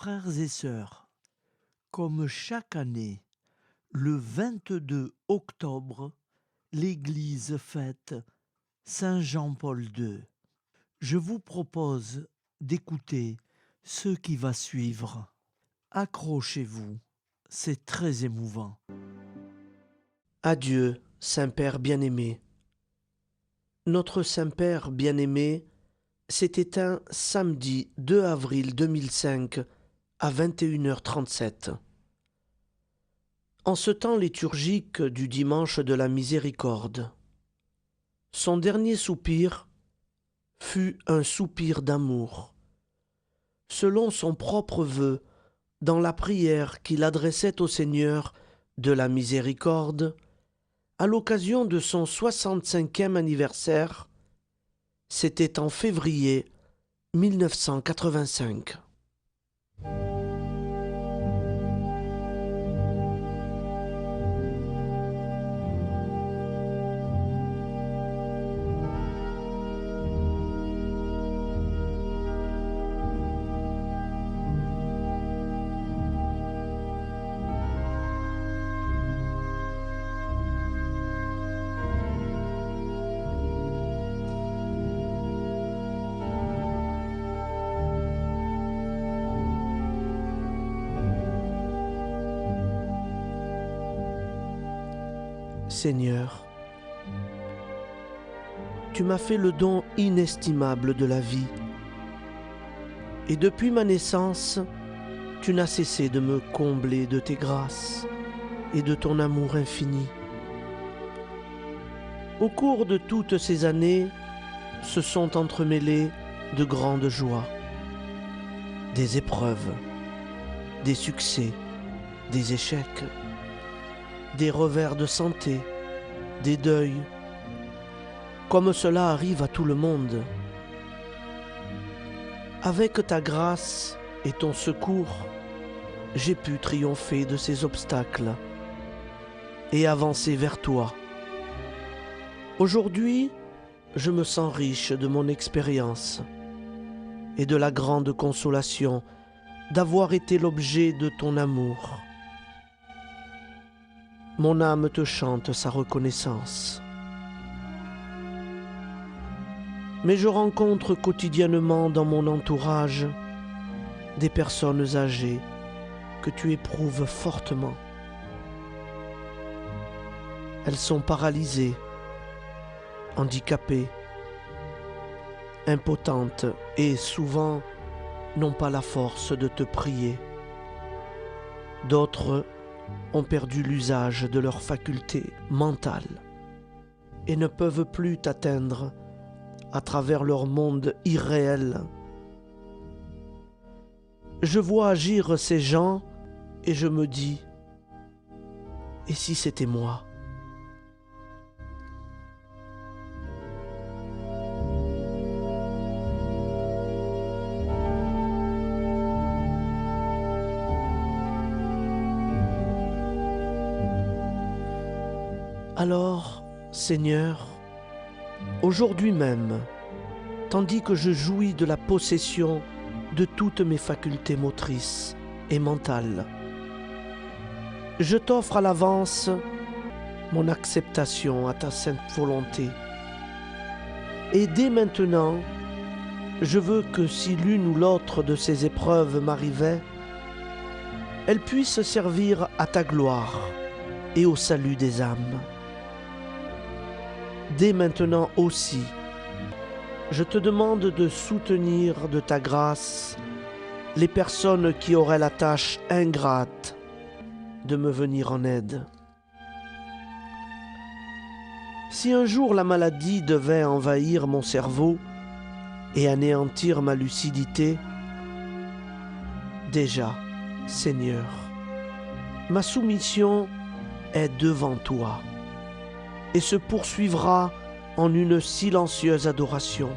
frères et sœurs, comme chaque année, le 22 octobre, l'Église fête Saint Jean-Paul II. Je vous propose d'écouter ce qui va suivre. Accrochez-vous, c'est très émouvant. Adieu, Saint-Père bien-aimé. Notre Saint-Père bien-aimé s'est éteint samedi 2 avril 2005 à 21h37. En ce temps liturgique du dimanche de la Miséricorde, son dernier soupir fut un soupir d'amour. Selon son propre vœu, dans la prière qu'il adressait au Seigneur de la Miséricorde, à l'occasion de son 65e anniversaire, c'était en février 1985. Seigneur, tu m'as fait le don inestimable de la vie, et depuis ma naissance, tu n'as cessé de me combler de tes grâces et de ton amour infini. Au cours de toutes ces années, se sont entremêlées de grandes joies, des épreuves, des succès, des échecs, des revers de santé, des deuils, comme cela arrive à tout le monde. Avec ta grâce et ton secours, j'ai pu triompher de ces obstacles et avancer vers toi. Aujourd'hui, je me sens riche de mon expérience et de la grande consolation d'avoir été l'objet de ton amour. Mon âme te chante sa reconnaissance. Mais je rencontre quotidiennement dans mon entourage des personnes âgées que tu éprouves fortement. Elles sont paralysées, handicapées, impotentes et souvent n'ont pas la force de te prier. D'autres ont perdu l'usage de leurs facultés mentales et ne peuvent plus t'atteindre à travers leur monde irréel. Je vois agir ces gens et je me dis, et si c'était moi ? Alors, Seigneur, aujourd'hui même, tandis que je jouis de la possession de toutes mes facultés motrices et mentales, je t'offre à l'avance mon acceptation à ta sainte volonté. Et dès maintenant, je veux que si l'une ou l'autre de ces épreuves m'arrivait, elle puisse servir à ta gloire et au salut des âmes. Dès maintenant aussi, je te demande de soutenir de ta grâce les personnes qui auraient la tâche ingrate de me venir en aide. Si un jour la maladie devait envahir mon cerveau et anéantir ma lucidité, déjà, Seigneur, ma soumission est devant toi et se poursuivra en une silencieuse adoration.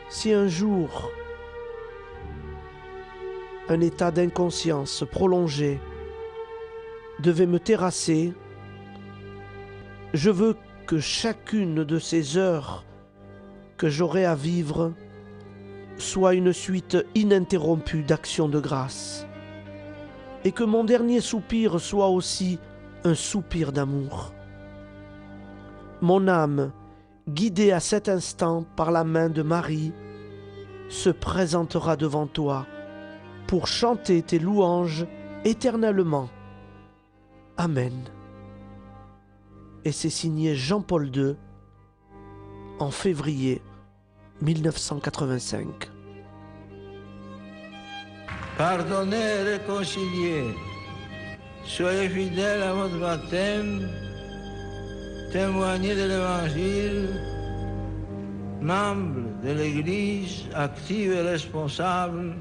Si un jour un état d'inconscience prolongé devait me terrasser, je veux que chacune de ces heures que j'aurai à vivre soit une suite ininterrompue d'actions de grâce, et que mon dernier soupir soit aussi un soupir d'amour. Mon âme, guidée à cet instant par la main de Marie, se présentera devant toi pour chanter tes louanges éternellement. Amen. Et c'est signé Jean-Paul II en février 1985. Pardonnez, réconciliez, soyez fidèles à votre baptême, témoignez de l'Évangile, membres de l'Église, active et responsable,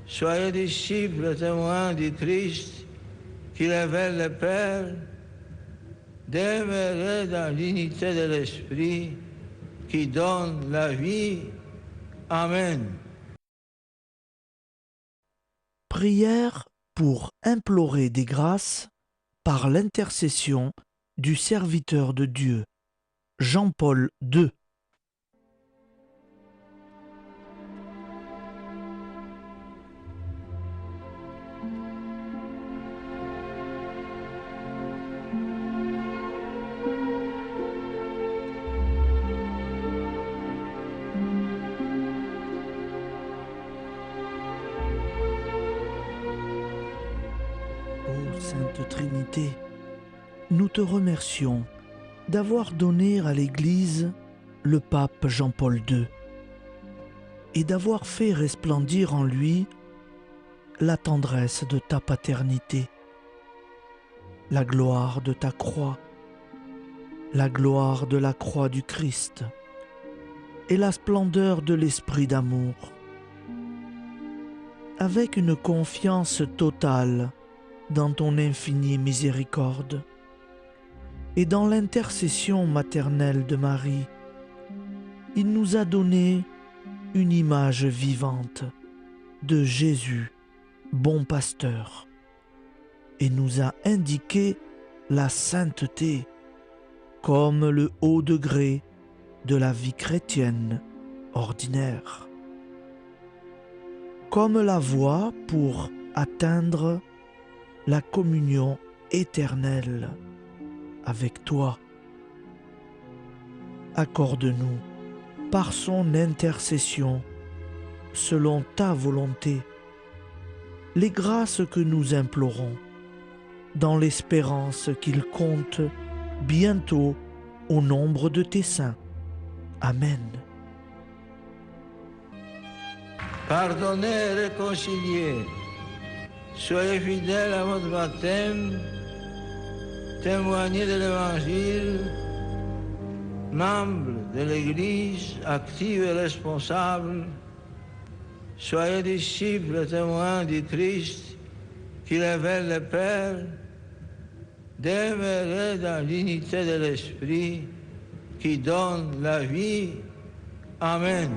soyez disciples et témoins du Christ qui révèle le Père, demeurez dans l'unité de l'Esprit qui donne la vie. Amen. Prière pour implorer des grâces par l'intercession du serviteur de Dieu, Jean-Paul II. Ô Sainte Trinité, nous te remercions d'avoir donné à l'Église le pape Jean-Paul II et d'avoir fait resplendir en lui la tendresse de ta paternité, la gloire de ta croix, la gloire de la croix du Christ et la splendeur de l'esprit d'amour. Avec une confiance totale dans ton infinie miséricorde et dans l'intercession maternelle de Marie, il nous a donné une image vivante de Jésus, bon pasteur, et nous a indiqué la sainteté comme le haut degré de la vie chrétienne ordinaire, comme la voie pour atteindre la communion éternelle avec toi. Accorde-nous, par son intercession, selon ta volonté, les grâces que nous implorons, dans l'espérance qu'il compte bientôt au nombre de tes saints. Amen. Pardonnez, réconciliez, soyez fidèles à votre baptême, témoignez de l'Évangile, membres de l'Église, active et responsable, soyez disciples et témoins du Christ qui révèle le Père, demeurez dans l'unité de l'Esprit qui donne la vie. Amen.